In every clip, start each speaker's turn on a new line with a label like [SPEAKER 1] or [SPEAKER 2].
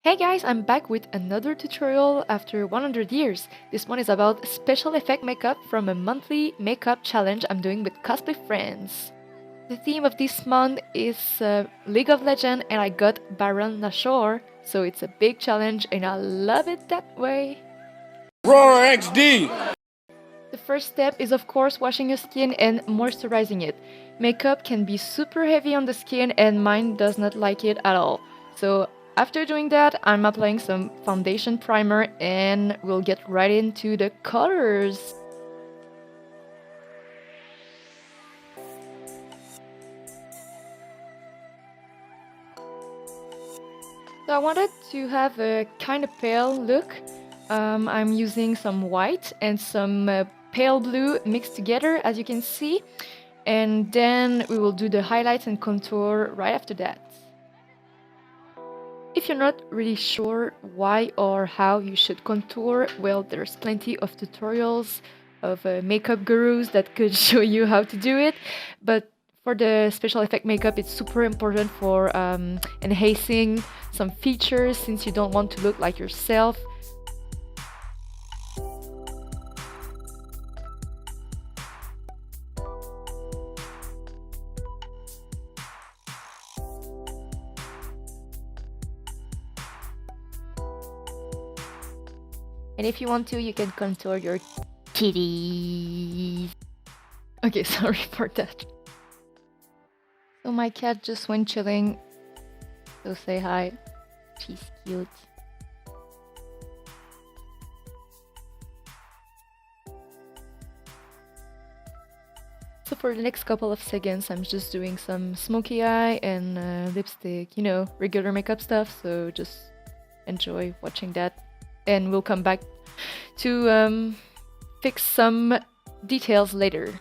[SPEAKER 1] Hey guys, I'm back with another tutorial after 100 years. This one is about special effect makeup from a monthly makeup challenge I'm doing with cosplay friends. The theme of this month is League of Legends and I got Baron Nashor, so it's a big challenge and I love it that way.
[SPEAKER 2] Roar XD!
[SPEAKER 1] The first step is of course washing your skin and moisturizing it. Makeup can be super heavy on the skin and mine does not like it at all. So after doing that, I'm applying some foundation primer and we'll get right into the colors. So I wanted to have a kind of pale look. I'm using some white and some pale blue mixed together, as you can see. And then we will do the highlights and contour right after that. If you're not really sure why or how you should contour, well, there's plenty of tutorials of makeup gurus that could show you how to do it. But for the special effect makeup, it's super important for enhancing some features since you don't want to look like yourself. And if you want to, you can contour your titties. Okay, sorry for that. So my cat just went chilling. So say hi. She's cute. So for the next couple of seconds, I'm just doing some smoky eye and lipstick, you know, regular makeup stuff. So just enjoy watching that. And we'll come back to fix some details later.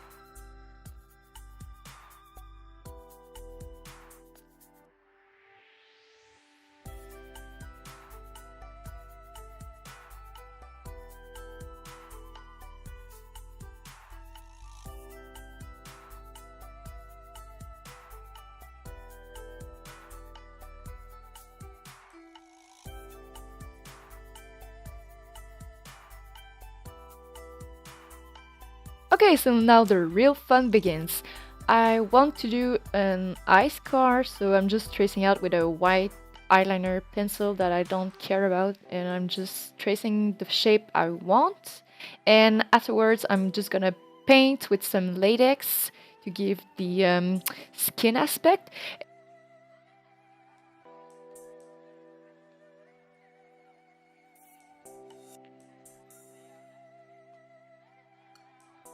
[SPEAKER 1] Okay, so now the real fun begins. I want to do an eye scar, so I'm just tracing out with a white eyeliner pencil that I don't care about, and I'm just tracing the shape I want. And afterwards, I'm just gonna paint with some latex to give the skin aspect.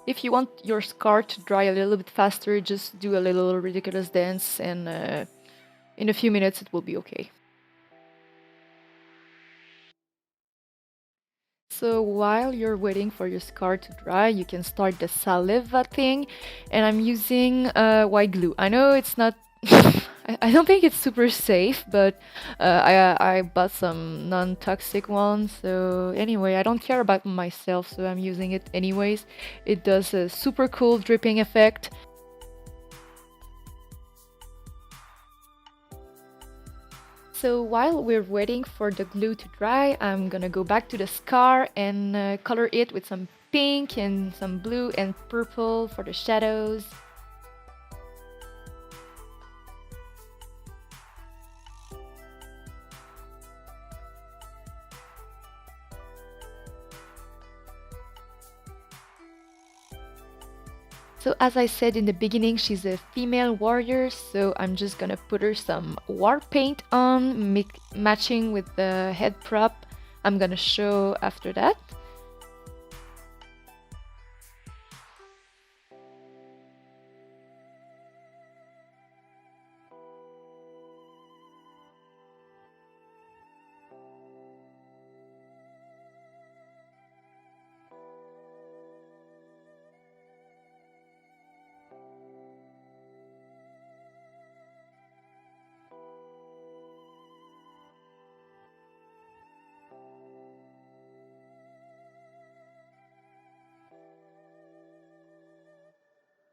[SPEAKER 1] If you want your scar to dry a little bit faster, just do a little ridiculous dance and in a few minutes it will be okay. So while you're waiting for your scar to dry, you can start the saliva thing, and I'm using white glue. I know it's not I don't think it's super safe, but I bought some non-toxic ones. So anyway, I don't care about myself, so I'm using it anyways. It does a super cool dripping effect. So while we're waiting for the glue to dry, I'm gonna go back to the scar and color it with some pink and some blue and purple for the shadows. So as I said in the beginning, she's a female warrior, so I'm just gonna put her some war paint on, matching with the head prop I'm gonna show after that.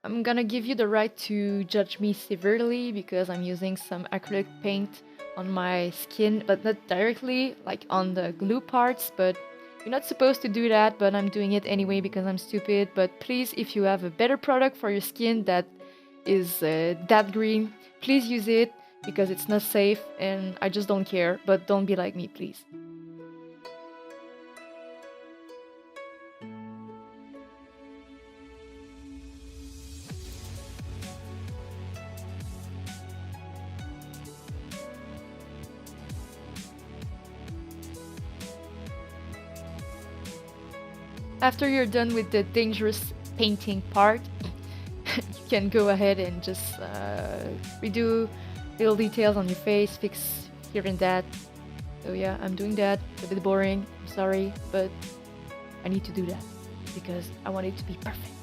[SPEAKER 1] I'm gonna give you the right to judge me severely because I'm using some acrylic paint on my skin, but not directly, like on the glue parts, but you're not supposed to do that, but I'm doing it anyway because I'm stupid. But please, if you have a better product for your skin that is that green, please use it because it's not safe and I just don't care, but don't be like me, please. After you're done with the dangerous painting part, you can go ahead and just redo little details on your face, fix here and that. So yeah, I'm doing that. It's a bit boring, I'm sorry, but I need to do that because I want it to be perfect.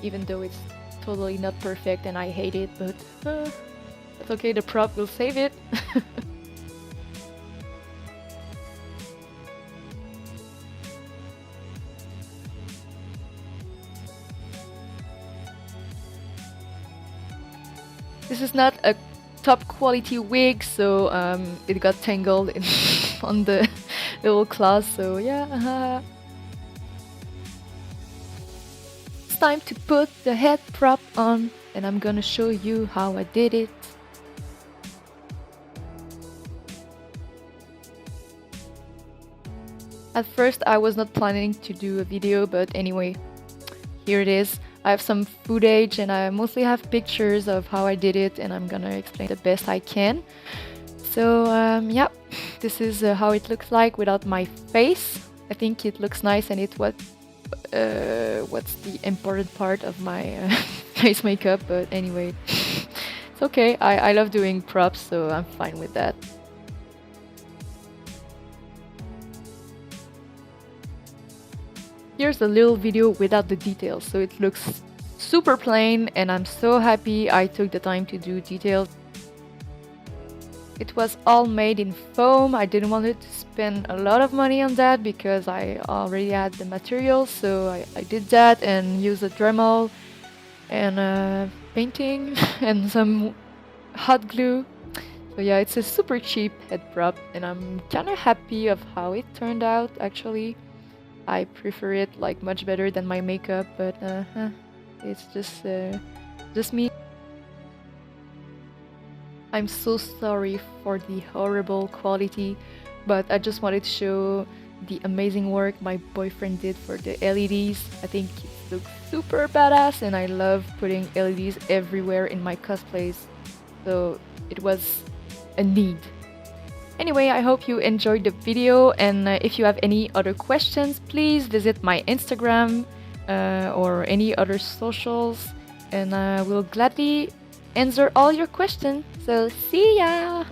[SPEAKER 1] Even though it's totally not perfect and I hate it, but that's okay, the prop will save it. This is not a top quality wig, so it got tangled in on the little claws, so yeah. It's time to put the head prop on, and I'm gonna show you how I did it. At first I was not planning to do a video, but anyway, here it is. I have some footage and I mostly have pictures of how I did it, and I'm gonna explain the best I can. So yeah, this is how it looks like without my face. I think it looks nice, and it's what's the important part of my face makeup, but anyway, it's okay. I love doing props, so I'm fine with that. Here's a little video without the details, so it looks super plain, and I'm so happy I took the time to do details. It was all made in foam. I didn't want to spend a lot of money on that because I already had the materials, so I did that and used a Dremel and painting and some hot glue. So yeah, it's a super cheap head prop, and I'm kind of happy of how it turned out actually. I prefer it like much better than my makeup, but it's just me. I'm so sorry for the horrible quality, but I just wanted to show the amazing work my boyfriend did for the LEDs. I think it looks super badass, and I love putting LEDs everywhere in my cosplays, so it was a need. Anyway, I hope you enjoyed the video, and if you have any other questions, please visit my Instagram or any other socials, and I will gladly answer all your questions. So see ya!